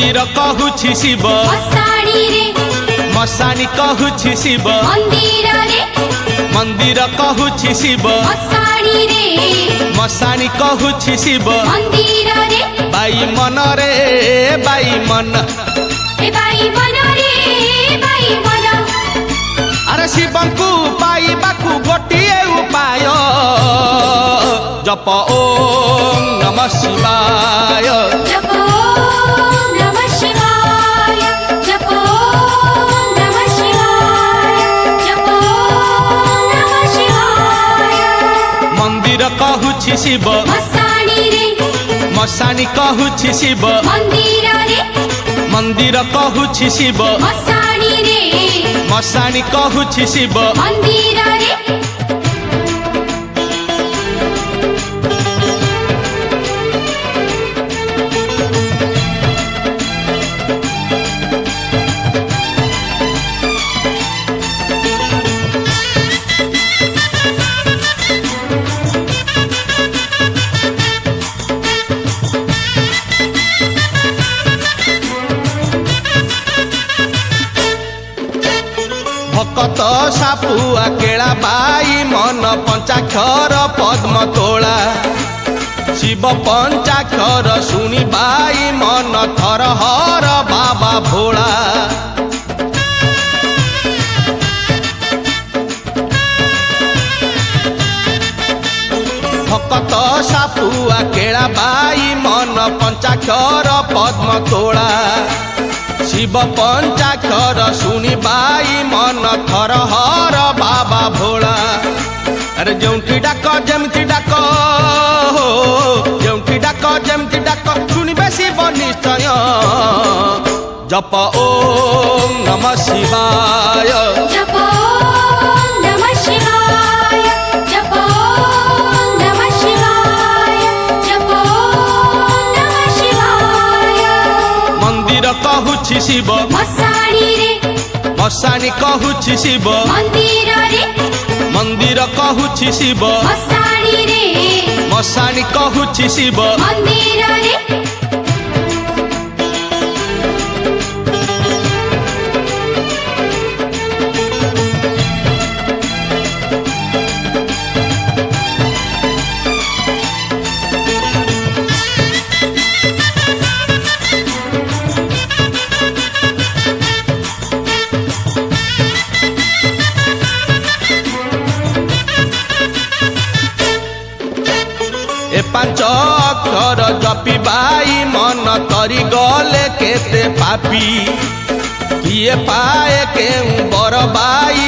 मंदिर कहूछि शिव मसाणी रे मसाणी कहूछि शिव मंदिर रे मंदिर कहूछि शिव मसाणी रे मसाणी कहूछि शिव मंदिर रे बाई मन रे बाई मन ए बाई मन रे बाई मन अरे शिवंकु पाइबाकु गोटिए उपाय जप ओम नमः शिवाय जप ओम नमः शिवाय जप ओम नमः शिवाय जप ओम नमः शिवाय मंदिर कहूछि शिव मसाणी रे मसाणी कहूछि शिव मंदिर रे मंदिर कहूछि शिव मसाणी रे मसाणी कहूछि शिव मंदिर रे भकत सापुआ केला बाई मन पंचाक्षर पद्म तोला शिव पंचाक्षर सुनी बाई मन थर हर बाबा भोला भकत सापुआ केला बाई मन पंचाक्षर पद्म तोला शिव पंचाक्षर सुनी बाई मन थर हर बाबा भोला अरे जोंठी डाक जमती डाक जोंठी डाक जमती डाक सुनिबे शिव निश्चय जप ओम नमः शिवाय जप ओम नमः शिवाय जप ओम नमः शिवाय जप ओम नमः शिवाय मंदिर कहूछि शिव मसाणी रे मसाणी कहूछि शिव मंदिर रे मंदिर कहूछि शिव मसाणी रे मसाणी कहूछि शिव मंदिर रे ए पांच अक्षर जपी बाई मन तरी गले केते पापी किए पाए के बर बाई